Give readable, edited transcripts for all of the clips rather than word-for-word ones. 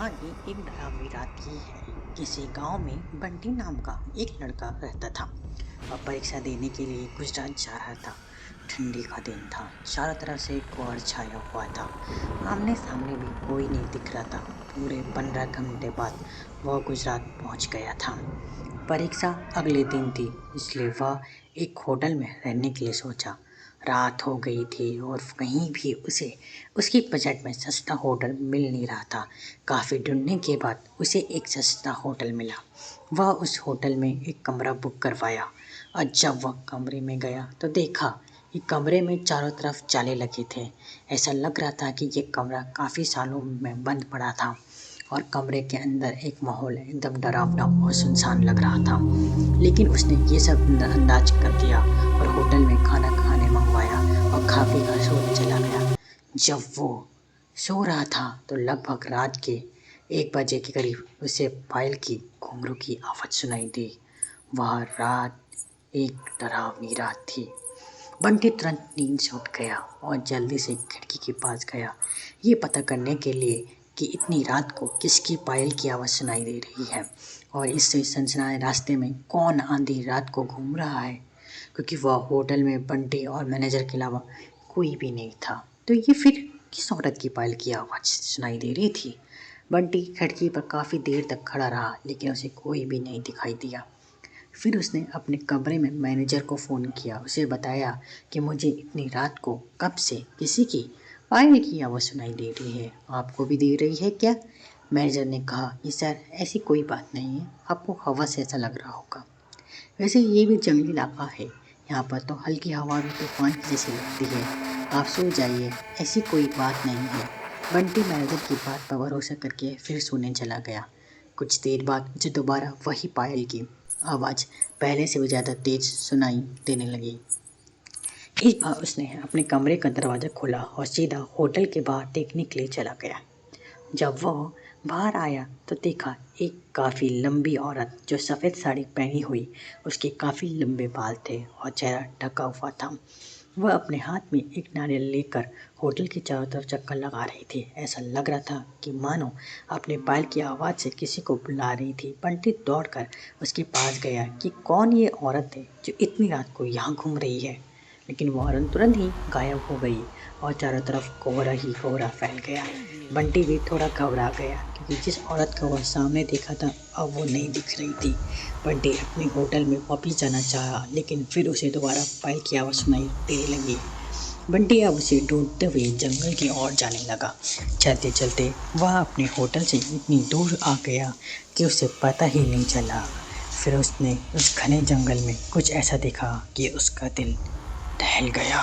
कहानी एक डरावनी रात की है। किसी गांव में बंटी नाम का एक लड़का रहता था। वह परीक्षा देने के लिए गुजरात जा रहा था। ठंडी का दिन था, चारों तरफ से कोहरा छाया हुआ था। आमने सामने भी कोई नहीं दिख रहा था। पूरे 15 घंटे बाद वह गुजरात पहुंच गया था। परीक्षा अगले दिन थी, इसलिए वह एक होटल में रहने के लिए सोचा। रात हो गई थी और कहीं भी उसे उसकी बजट में सस्ता होटल मिल नहीं रहा था। काफ़ी ढूंढने के बाद उसे एक सस्ता होटल मिला। वह उस होटल में एक कमरा बुक करवाया और जब वह कमरे में गया तो देखा कि कमरे में चारों तरफ जाले लगे थे। ऐसा लग रहा था कि ये कमरा काफ़ी सालों में बंद पड़ा था और कमरे के अंदर एक माहौल एकदम डरावना और सुनसान लग रहा था। लेकिन उसने ये सब अंदाज कर दिया और होटल में खाना खाने मंगवाया और खा पी कर सोने चला गया। जब वो सो रहा था तो लगभग रात के 1 बजे के करीब उसे पायल की घुंघरू की आवाज़ सुनाई दी। वह रात एक डरावनी रात थी। बंटी तुरंत नींद से उठ गया और जल्दी से खिड़की के पास गया, ये पता करने के लिए कि इतनी रात को किसकी पायल की आवाज़ सुनाई दे रही है और इस सनसनाए रास्ते में कौन आधी रात को घूम रहा है, क्योंकि वह होटल में बंटी और मैनेजर के अलावा कोई भी नहीं था। तो ये फिर किस औरत की पायल की आवाज़ सुनाई दे रही थी। बंटी खिड़की पर काफ़ी देर तक खड़ा रहा, लेकिन उसे कोई भी नहीं दिखाई दिया। फिर उसने अपने कमरे में मैनेजर को फ़ोन किया। उसे बताया कि मुझे इतनी रात को कब से किसी की पायल की आवाज़ सुनाई दे रही है, आपको भी दे रही है क्या? मैनेजर ने कहा कि सर ऐसी कोई बात नहीं है, आपको हवा से ऐसा लग रहा होगा। वैसे ये भी जंगली इलाका है, यहाँ पर तो हल्की हवा भी तूफान की जैसी लगती है। आप सो जाइए, ऐसी कोई बात नहीं है। बंटी मैनेजर की बात पर भरोसा करके फिर सोने चला गया। कुछ देर बाद मुझे दोबारा वही पायल की आवाज़ पहले से भी ज़्यादा तेज सुनाई देने लगी। इस बार उसने अपने कमरे का दरवाज़ा खोला और सीधा होटल के बाहर देखने के लिए चला गया। जब वह बाहर आया तो देखा एक काफ़ी लंबी औरत जो सफ़ेद साड़ी पहनी हुई, उसके काफ़ी लंबे बाल थे और चेहरा ढका हुआ था। वह अपने हाथ में एक नारियल लेकर होटल की चारों तरफ चक्कर लगा रही थी। ऐसा लग रहा था कि मानो अपने पायल की आवाज़ से किसी को बुला रही थी। पंडित दौड़कर उसके पास गया कि कौन ये औरत है जो इतनी रात को यहाँ घूम रही है, लेकिन वो औरत तुरंत ही गायब हो गई और चारों तरफ कोहरा ही कोहरा फैल गया। बंटी भी थोड़ा घबरा गया क्योंकि जिस औरत को वह सामने देखा था अब वो नहीं दिख रही थी। बंटी अपने होटल में वापस जाना चाहा, लेकिन फिर उसे दोबारा पायल की आवाज़ सुनाई देने लगी। बंटी अब उसे ढूंढते हुए जंगल की ओर जाने लगा। चलते चलते वह अपने होटल से इतनी दूर आ गया कि उसे पता ही नहीं चला। फिर उसने उस घने जंगल में कुछ ऐसा देखा कि उसका दिल दहल गया।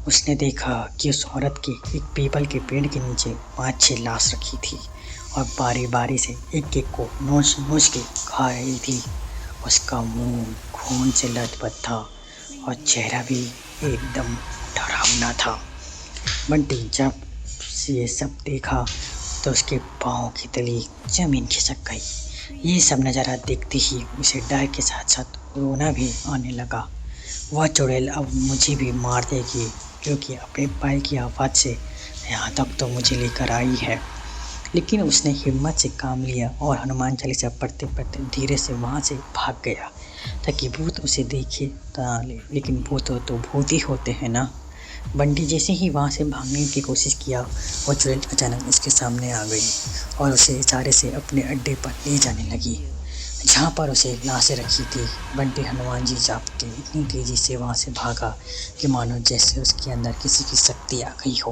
उसने देखा कि उस औरत की एक पीपल के पेड़ के नीचे 5-6 लाश रखी थी और बारी बारी से एक एक को नोच नोच के खा रही थी। उसका मुंह खून से लथपथ था और चेहरा भी एकदम डरावना था। बंटी जब ये सब देखा तो उसके पाँव की तली जमीन खिसक गई। ये सब नज़ारा देखते ही उसे डर के साथ साथ रोना भी आने लगा। वह चुड़ैल अब मुझे भी मार देगी, क्योंकि अपने पायल की आवाज़ से यहाँ तक तो मुझे लेकर आई है। लेकिन उसने हिम्मत से काम लिया और हनुमान चालीसा पढ़ते पढ़ते धीरे से वहाँ से भाग गया ताकि भूत उसे देखे ना ले। लेकिन भूत तो भूत ही होते हैं ना। बंटी जैसे ही वहाँ से भागने की कोशिश किया, वो चुड़ैल अचानक उसके सामने आ गई और उसे इशारे से अपने अड्डे पर ले जाने लगी जहाँ पर उसे लाशें रखी थी। बंटी हनुमान जी जाप के इतनी तेज़ी से वहाँ से भागा कि मानो जैसे उसके अंदर किसी की शक्ति आ गई हो।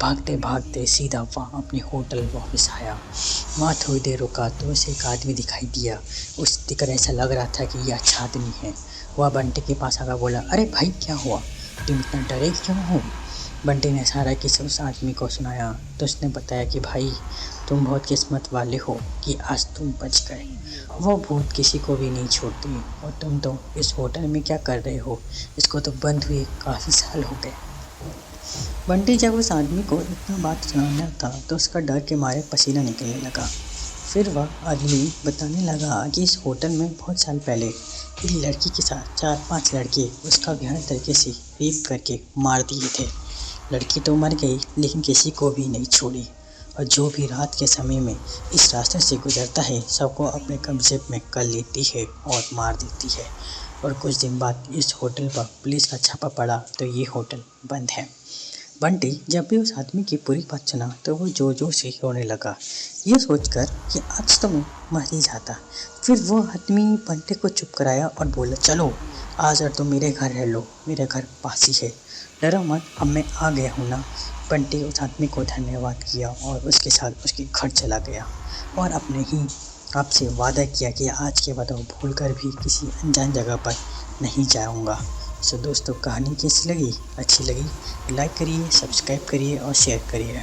भागते भागते सीधा वहाँ अपने होटल वापस आया। वहाँ थोड़ी देर रुका तो उसे एक आदमी दिखाई दिया। उस दिखकर ऐसा लग रहा था कि यह अच्छा आदमी है। वह बंटी के पास आकर बोला, अरे भाई क्या हुआ, तुम इतना डरे क्यों हो? बंटी ने सारा किस्सा उस आदमी को सुनाया तो उसने बताया कि भाई तुम बहुत किस्मत वाले हो कि आज तुम बच गए। वो भूत किसी को भी नहीं छोड़ती और तुम तो इस होटल में क्या कर रहे हो, इसको तो बंद हुए काफ़ी साल हो गए। बंटी जब उस आदमी को इतना बात सुनाना था तो उसका डर के मारे पसीना निकलने लगा। फिर वह आदमी बताने लगा कि इस होटल में बहुत साल पहले एक लड़की के साथ 4-5 लड़के उसका भयानक तरीके से रेप करके मार दिए थे। लड़की तो मर गई लेकिन किसी को भी नहीं छोड़ी और जो भी रात के समय में इस रास्ते से गुजरता है सबको अपने कब्जे में कर लेती है और मार देती है। और कुछ दिन बाद इस होटल पर पुलिस का छापा पड़ा तो ये होटल बंद है। बंटी जब भी उस आदमी की पूरी बात सुना तो वो जोर जोर से रोने लगा, ये सोचकर कि आज तो मैं मर ही जाता। फिर वो आदमी बंटी को चुप कराया और बोला, चलो आज और तुम मेरे घर रह लो, मेरे घर पास ही है, डरो मत, अब मैं आ गया हूँ ना। बंटी उस आदमी को धन्यवाद किया और उसके साथ उसके घर चला गया और अपने ही आपसे वादा किया कि आज के बाद वो भूल कर भी किसी अनजान जगह पर नहीं जाऊँगा। सो दोस्तों, कहानी कैसी लगी? अच्छी लगी लाइक करिए, सब्सक्राइब करिए और शेयर करिए।